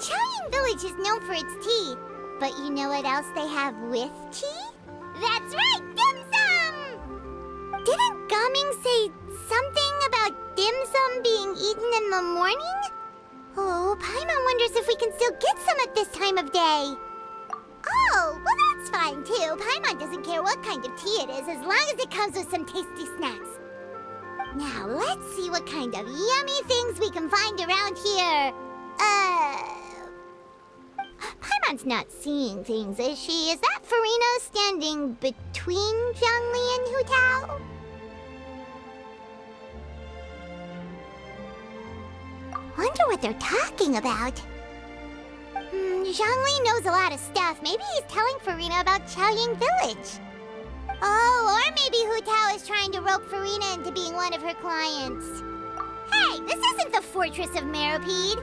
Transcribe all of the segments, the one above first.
Chaoying Village is known for its tea. But you know what else they have with tea? That's right, dim sum! Didn't Gaming say something about dim sum being eaten in the morning? Oh, Paimon wonders if we can still get some at this time of day. Oh, well that's fine too. Paimon doesn't care what kind of tea it is as long as it comes with some tasty snacks. Now, let's see what kind of yummy things we can find around here. Paimon's not seeing things, is she? Is that Furina standing between Zhongli and Hu Tao? Wonder what they're talking about. Zhongli knows a lot of stuff. Maybe he's telling Furina about Chaoying Village. Oh, or maybe Hu Tao is trying to rope Furina into being one of her clients. Hey, this isn't the Fortress of Meropide.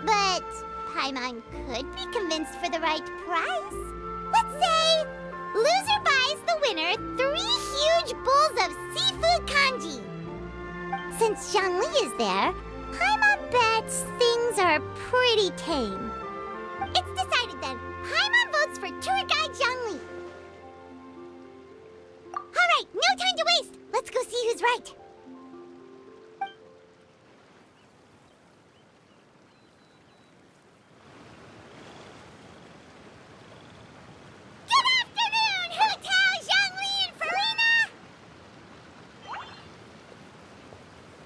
But Paimon could be convinced for the right price. Let's say, loser buys the winner 3 huge bowls of seafood kanji. Since Zhongli is there, Paimon bets things are pretty tame. It's decided then. Paimon votes for tour guide Zhongli. Alright, no time to waste! Let's go see who's right. Good afternoon, Hu Tao, Zhongli, and Furina!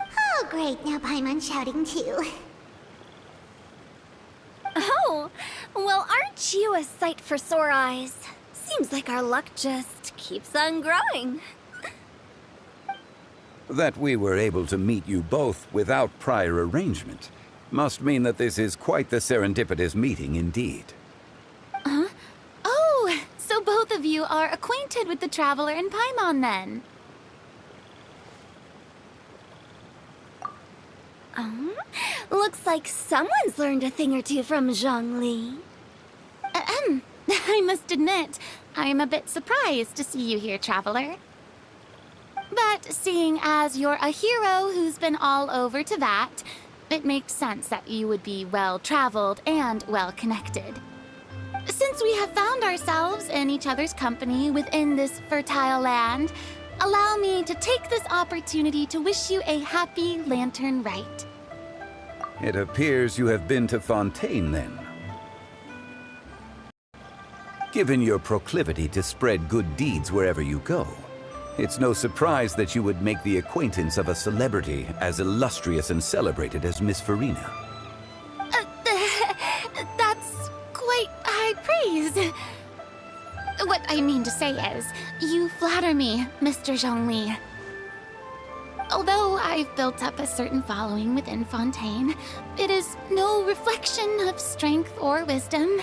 Oh, great, now Paimon's shouting too. Oh, well, aren't you a sight for sore eyes? Seems like our luck just keeps on growing. That we were able to meet you both without prior arrangement must mean that this is quite the serendipitous meeting indeed. Huh? Oh, so both of you are acquainted with the Traveler and Paimon then? Looks like someone's learned a thing or two from Zhongli. I must admit, I am a bit surprised to see you here, Traveler. But seeing as you're a hero who's been all over Teyvat, it makes sense that you would be well-traveled and well-connected. Since we have found ourselves in each other's company within this fertile land, allow me to take this opportunity to wish you a happy Lantern Rite. It appears you have been to Fontaine, then. Given your proclivity to spread good deeds wherever you go, it's no surprise that you would make the acquaintance of a celebrity as illustrious and celebrated as Miss Furina. That's quite high praise. What I mean to say is, you flatter me, Mr. Zhongli. Although I've built up a certain following within Fontaine, it is no reflection of strength or wisdom.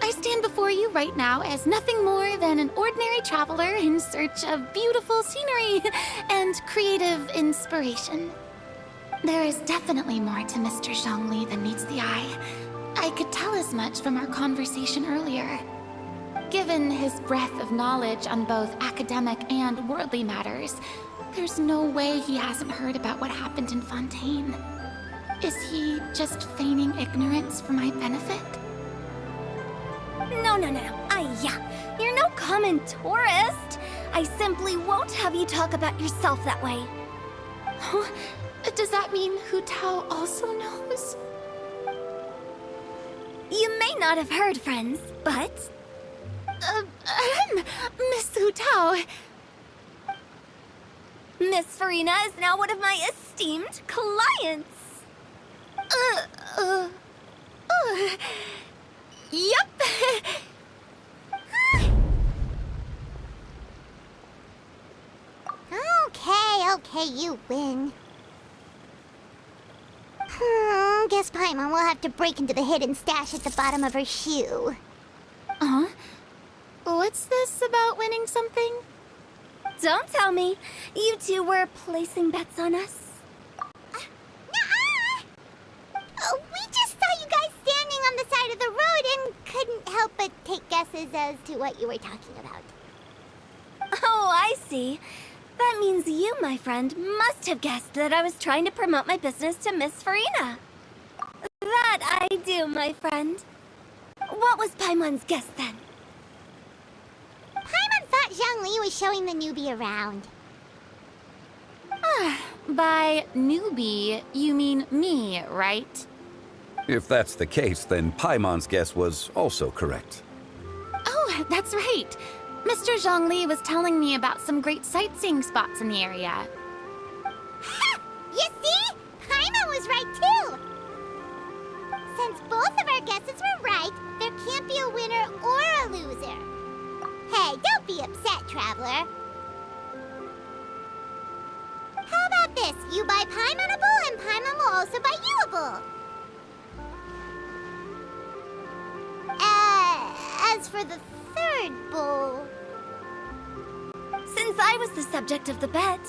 I stand before you right now as nothing more than an ordinary traveler in search of beautiful scenery and creative inspiration. There is definitely more to Mr. Zhongli than meets the eye. I could tell as much from our conversation earlier. Given his breadth of knowledge on both academic and worldly matters, there's no way he hasn't heard about what happened in Fontaine. Is he just feigning ignorance for my benefit? No. You're no common tourist. I simply won't have you talk about yourself that way. Huh? Does that mean Hu Tao also knows? You may not have heard, friends, but... Miss Hu Tao. Miss Furina is now one of my esteemed clients. Yup. Okay, you win. Guess Paimon will have to break into the hidden stash at the bottom of her shoe. What's this about winning something? Don't tell me. You two were placing bets on us. Nuh-uh! We just saw you guys standing on the side of the road and couldn't help but take guesses as to what you were talking about. Oh, I see. That means you, my friend, must have guessed that I was trying to promote my business to Miss Furina. That I do, my friend. What was Paimon's guess then? Paimon thought Zhongli was showing the newbie around. By newbie, you mean me, right? If that's the case, then Paimon's guess was also correct. Oh, that's right. Mr. Zhongli was telling me about some great sightseeing spots in the area. Ha! You see? Paimon was right too! Since both of our guesses were right, there can't be a winner or a loser. Hey, don't be upset, Traveler. How about this? You buy Paimon a bowl, and Paimon will also buy you a bowl. As for the third bowl... Since I was the subject of the bet,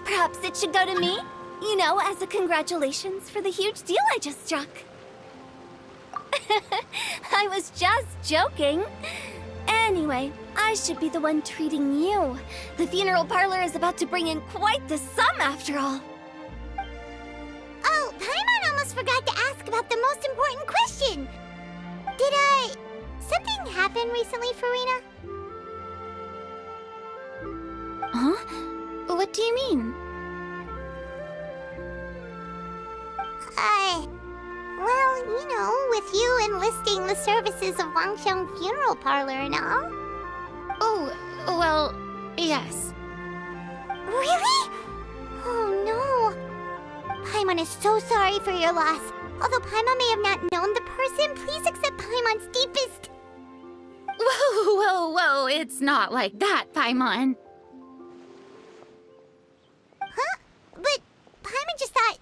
perhaps it should go to me? You know, as a congratulations for the huge deal I just struck. I was just joking. Anyway, I should be the one treating you. The funeral parlor is about to bring in quite the sum after all. Oh, Paimon almost forgot to ask about the most important question. Something happen recently, Furina? Huh? What do you mean? Well, you know, with you enlisting the services of Wangsheng Funeral Parlor and all. Oh, well, yes. Really? Oh no. Paimon is so sorry for your loss. Although Paimon may have not known the person, please accept Paimon's deepest... Whoa, it's not like that, Paimon. Huh? But Paimon just thought,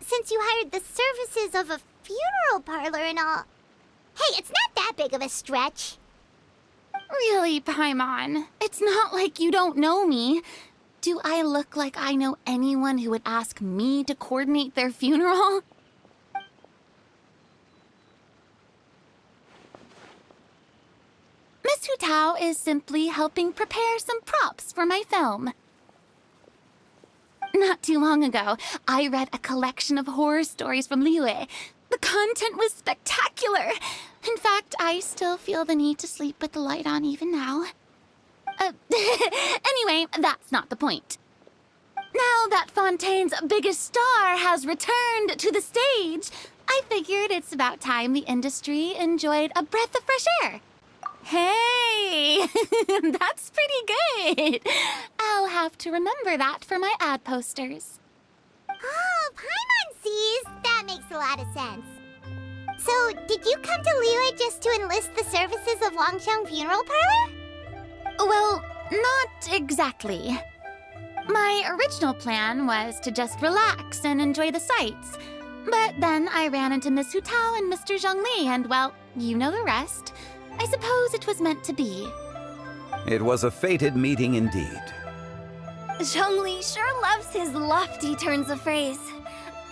since you hired the services of a funeral parlor and all... Hey, it's not that big of a stretch. Really, Paimon? It's not like you don't know me. Do I look like I know anyone who would ask me to coordinate their funeral? Miss Hu Tao is simply helping prepare some props for my film. Not too long ago, I read a collection of horror stories from Liyue. The content was spectacular. In fact, I still feel the need to sleep with the light on even now. Anyway, that's not the point. Now that Fontaine's biggest star has returned to the stage, I figured it's about time the industry enjoyed a breath of fresh air. Hey, that's pretty good. I'll have to remember that for my ad posters. Oh, Paimon sees. That makes a lot of sense. So, did you come to Liyue just to enlist the services of Wangsheng Funeral Parlor? Well, not exactly. My original plan was to just relax and enjoy the sights. But then I ran into Miss Hu Tao and Mr. Zhongli, and well, you know the rest. I suppose it was meant to be. It was a fated meeting indeed. Zhongli sure loves his lofty turns of phrase.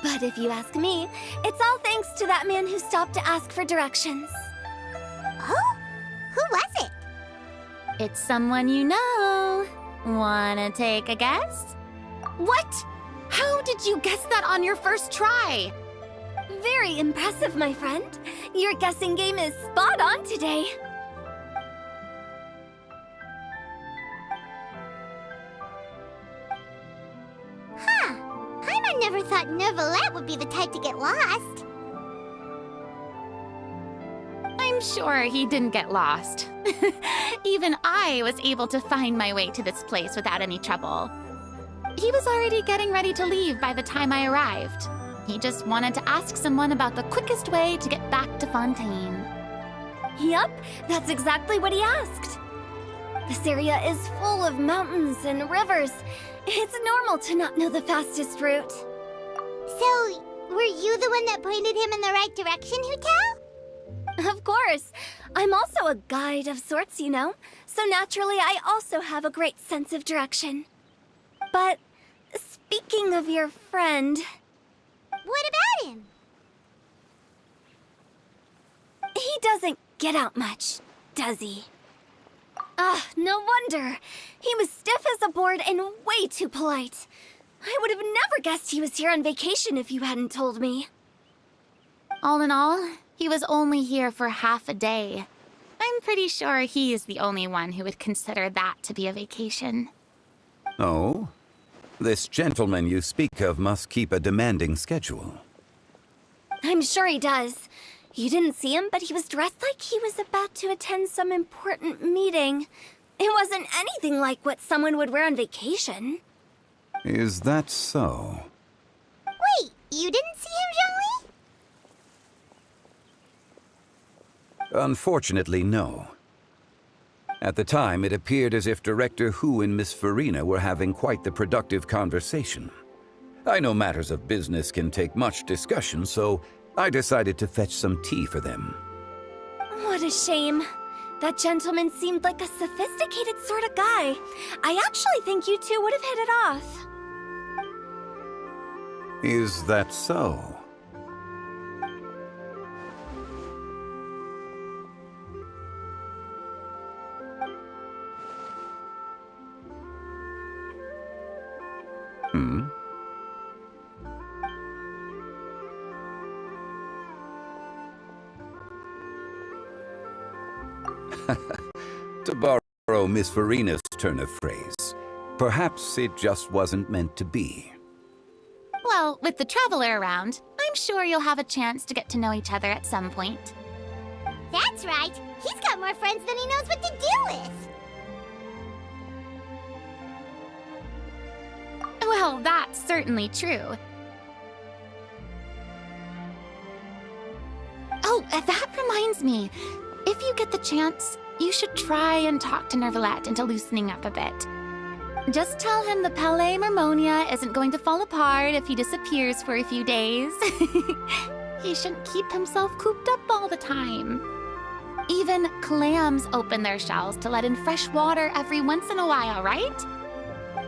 But if you ask me, it's all thanks to that man who stopped to ask for directions. Oh? Who was it? It's someone you know. Wanna take a guess? What? How did you guess that on your first try? Very impressive, my friend. Your guessing game is spot on today. Huh. Paimon never thought Neuvillette would be the type to get lost. I'm sure he didn't get lost. Even I was able to find my way to this place without any trouble. He was already getting ready to leave by the time I arrived. He just wanted to ask someone about the quickest way to get back to Fontaine. Yup, that's exactly what he asked. This area is full of mountains and rivers. It's normal to not know the fastest route. So, were you the one that pointed him in the right direction, Hu Tao? Of course. I'm also a guide of sorts, you know. So naturally, I also have a great sense of direction. But speaking of your friend... What about him? He doesn't get out much, does he? Ah, no wonder. He was stiff as a board and way too polite. I would have never guessed he was here on vacation if you hadn't told me. All in all, he was only here for half a day. I'm pretty sure he is the only one who would consider that to be a vacation. Oh? This gentleman you speak of must keep a demanding schedule. I'm sure he does. You didn't see him, but he was dressed like he was about to attend some important meeting. It wasn't anything like what someone would wear on vacation. Is that so? Wait, you didn't see him, Zhongli? Unfortunately, no. At the time, it appeared as if Director Hu and Miss Furina were having quite the productive conversation. I know matters of business can take much discussion, so I decided to fetch some tea for them. What a shame. That gentleman seemed like a sophisticated sort of guy. I actually think you two would have hit it off. Is that so? To borrow Miss Furina's turn of phrase, perhaps it just wasn't meant to be. Well, with the traveler around, I'm sure you'll have a chance to get to know each other at some point. That's right. He's got more friends than he knows what to do with. Well, that's certainly true. Oh, that reminds me. If you get the chance, you should try and talk to Nervalette into loosening up a bit. Just tell him the Palais Mermonia isn't going to fall apart if he disappears for a few days. He shouldn't keep himself cooped up all the time. Even clams open their shells to let in fresh water every once in a while, right?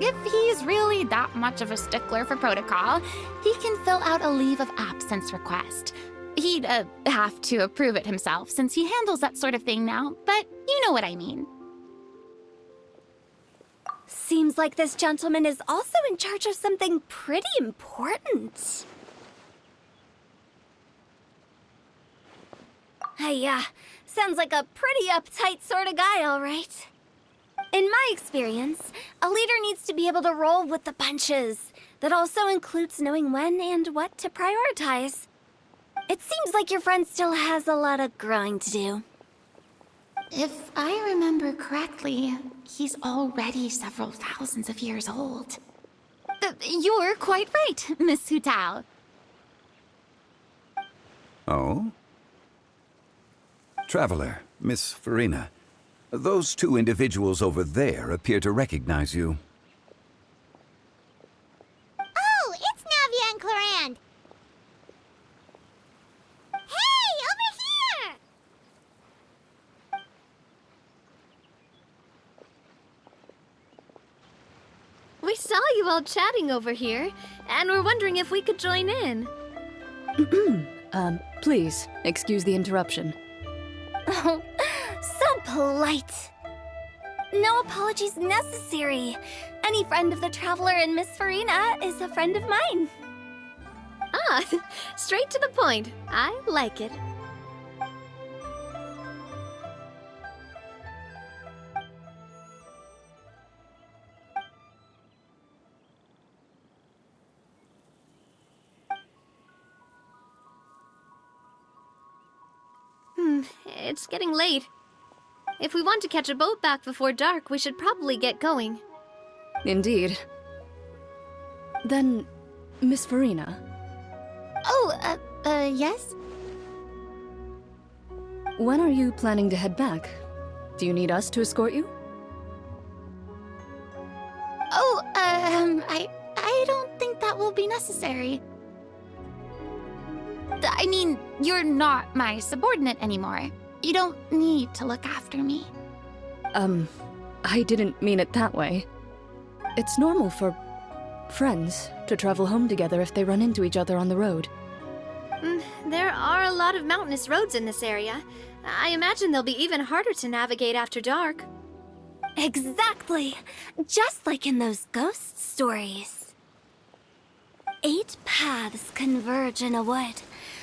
If he's really that much of a stickler for protocol, he can fill out a leave of absence request. He'd have to approve it himself since he handles that sort of thing now, but you know what I mean. Seems like this gentleman is also in charge of something pretty important. Sounds like a pretty uptight sort of guy, all right. In my experience, a leader needs to be able to roll with the punches. That also includes knowing when and what to prioritize. It seems like your friend still has a lot of growing to do. If I remember correctly, he's already several thousands of years old. You're quite right, Miss Hu Tao. Oh? Traveler, Miss Furina, those two individuals over there appear to recognize you. Oh, it's Navia and Clarand. Hey, over here! We saw you all chatting over here, and we're wondering if we could join in. Please, excuse the interruption. Oh, so polite. No apologies necessary. Any friend of the Traveler and Miss Furina is a friend of mine. Ah, straight to the point. I like it. It's getting late. If we want to catch a boat back before dark, we should probably get going. Indeed. Then, Miss Furina, Oh, yes? when are you planning to head back? Do you need us to escort you? Oh, I don't think that will be necessary. I mean, you're not my subordinate anymore. You don't need to look after me. I didn't mean it that way. It's normal for friends to travel home together if they run into each other on the road. There are a lot of mountainous roads in this area. I imagine they'll be even harder to navigate after dark. Exactly. Just like in those ghost stories. 8 paths converge in a wood,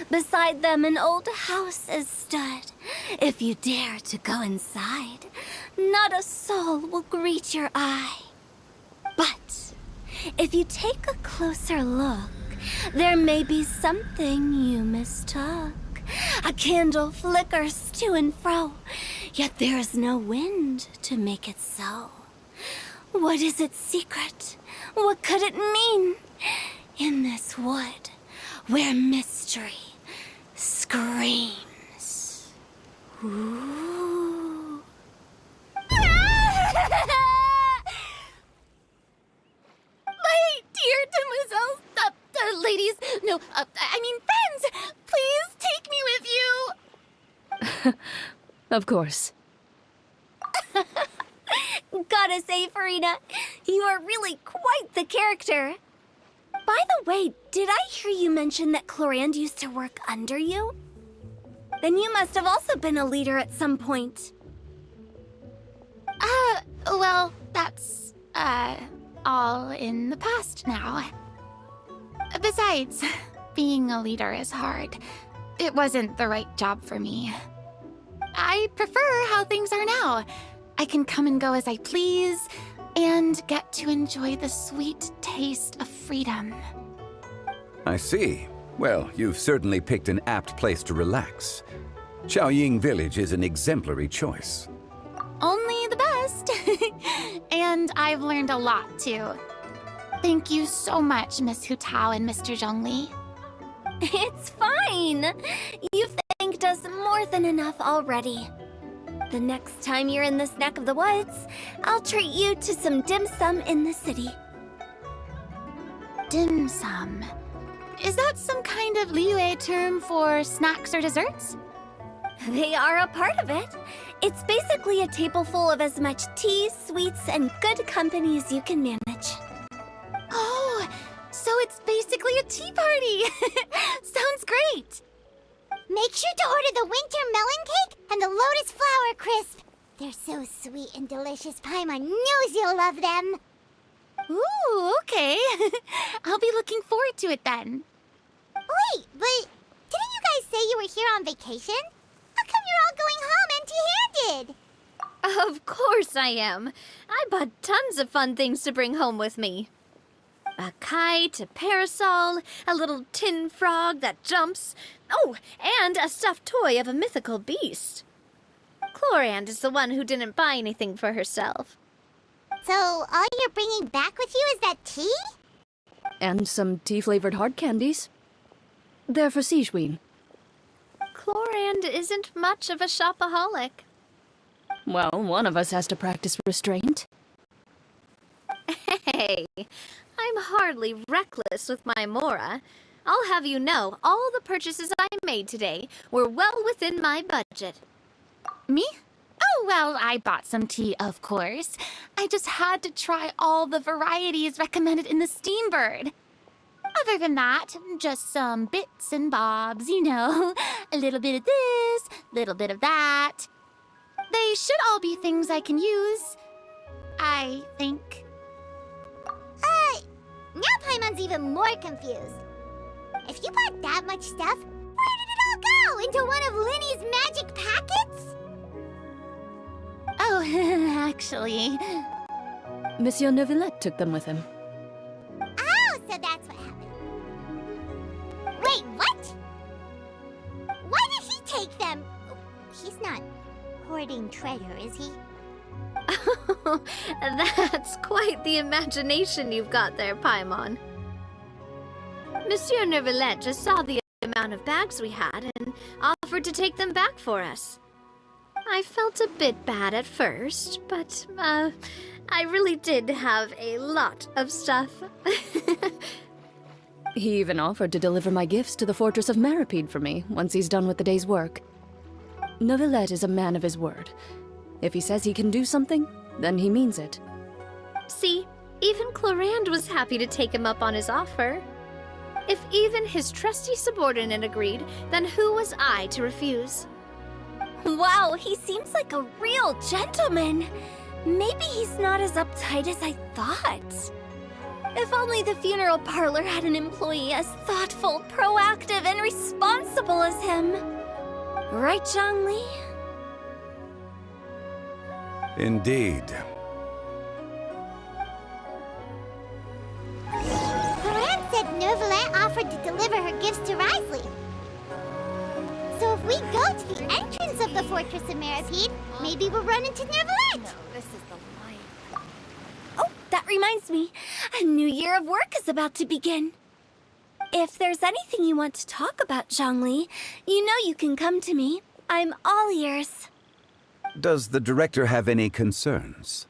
Beside them an old house is stood. If you dare to go inside, not a soul will greet your eye. But if you take a closer look, there may be something you mistook. A candle flickers to and fro, yet there is no wind to make it so. What is its secret? What could it mean? In this wood, where mystery screams. Ooh. My dear demoiselles, ladies, no, I mean friends, please take me with you. Of course. Gotta say, Furina, you are really quite the character. By the way, did I hear you mention that Clorand used to work under you? Then you must have also been a leader at some point. Well, that's, all in the past now. Besides, being a leader is hard. It wasn't the right job for me. I prefer how things are now. I can come and go as I please, and get to enjoy the sweet taste of freedom. I see. Well, you've certainly picked an apt place to relax. Xiaoying Village is an exemplary choice. Only the best. And I've learned a lot, too. Thank you so much, Miss Hu Tao and Mr. Zhongli. It's fine. You've thanked us more than enough already. The next time you're in this neck of the woods, I'll treat you to some dim sum in the city. Dim sum. Is that some kind of Liyue term for snacks or desserts? They are a part of it. It's basically a table full of as much tea, sweets, and good company as you can manage. Oh, so it's basically a tea party. Sounds great. Make sure to order the winter melon cake and the lotus flower crisp. They're so sweet and delicious, Paimon knows you'll love them. Ooh, okay. I'll be looking forward to it then. Wait, but didn't you guys say you were here on vacation? How come you're all going home empty-handed? Of course I am. I bought tons of fun things to bring home with me. A kite, a parasol, a little tin frog that jumps. Oh, and a stuffed toy of a mythical beast. Clorand is the one who didn't buy anything for herself. So all you're bringing back with you is that tea? And some tea-flavored hard candies. They're for Sigewin. Clorand isn't much of a shopaholic. Well, one of us has to practice restraint. Hey, I'm hardly reckless with my Mora. I'll have you know, all the purchases I made today were well within my budget. Me? Oh, well, I bought some tea, of course. I just had to try all the varieties recommended in the Steambird. Other than that, just some bits and bobs, you know. A little bit of this, little bit of that. They should all be things I can use, I think. Now Paimon's even more confused. If you bought that much stuff, where did it all go? Into one of Linny's magic packets? Oh, actually... Monsieur Neuvillette took them with him. Oh, so that's what happened. Wait, what? Why did he take them? He's not hoarding treasure, is he? That's quite the imagination you've got there, Paimon. Monsieur Neuvillette just saw the amount of bags we had and offered to take them back for us. I felt a bit bad at first, but, I really did have a lot of stuff. He even offered to deliver my gifts to the Fortress of Maripede for me once he's done with the day's work. Neuvillette is a man of his word. If he says he can do something, then he means it. See, even Clorand was happy to take him up on his offer. If even his trusty subordinate agreed, then who was I to refuse? Wow, he seems like a real gentleman. Maybe he's not as uptight as I thought. If only the funeral parlor had an employee as thoughtful, proactive, and responsible possible as him. Right, Zhongli? Indeed. Moran said Novelet offered to deliver her gifts to Risley. So if we go to the entrance of the Fortress of Meripede, maybe we'll run into Novelet. Oh, that reminds me. A new year of work is about to begin. If there's anything you want to talk about, Zhongli, you know you can come to me. I'm all ears. Does the director have any concerns?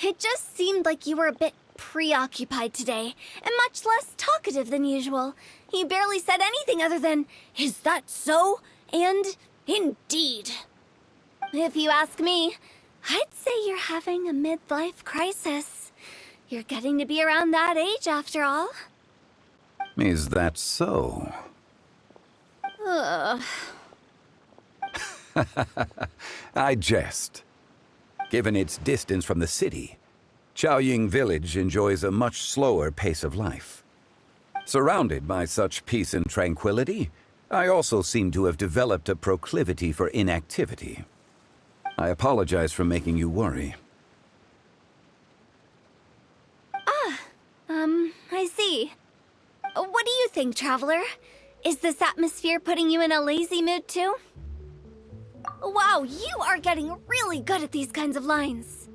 It just seemed like you were a bit preoccupied today, and much less talkative than usual. You barely said anything other than, "Is that so?" and "Indeed." If you ask me, I'd say you're having a midlife crisis. You're getting to be around that age after all. Is that so? Ugh. I jest. Given its distance from the city, Chaoying Village enjoys a much slower pace of life. Surrounded by such peace and tranquility, I also seem to have developed a proclivity for inactivity. I apologize for making you worry. I see. What do you think, Traveler? Is this atmosphere putting you in a lazy mood too? Wow, you are getting really good at these kinds of lines.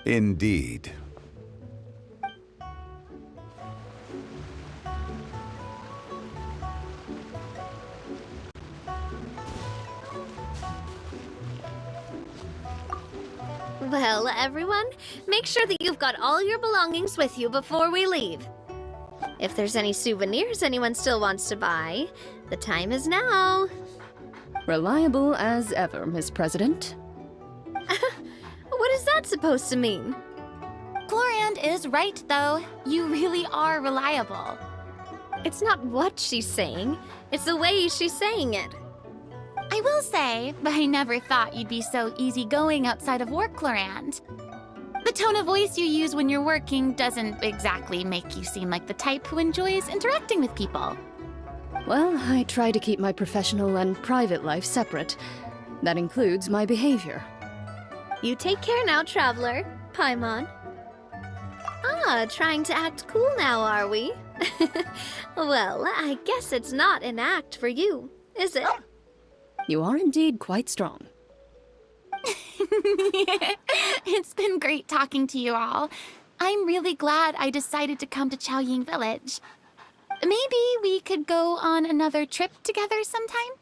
Indeed. Well, everyone, make sure that you've got all your belongings with you before we leave. If there's any souvenirs anyone still wants to buy, the time is now. Reliable as ever, Miss President. What is that supposed to mean? Gloriand is right, though. You really are reliable. It's not what she's saying, it's the way she's saying it. I will say, I never thought you'd be so easygoing outside of work, Gloriand. The tone of voice you use when you're working doesn't exactly make you seem like the type who enjoys interacting with people. Well, I try to keep my professional and private life separate. That includes my behavior. You take care now, Traveler. Paimon. Ah, trying to act cool now, are we? Well, I guess it's not an act for you, is it? You are indeed quite strong. It's been great talking to you all. I'm really glad I decided to come to Chaoying Village. Maybe we could go on another trip together sometime?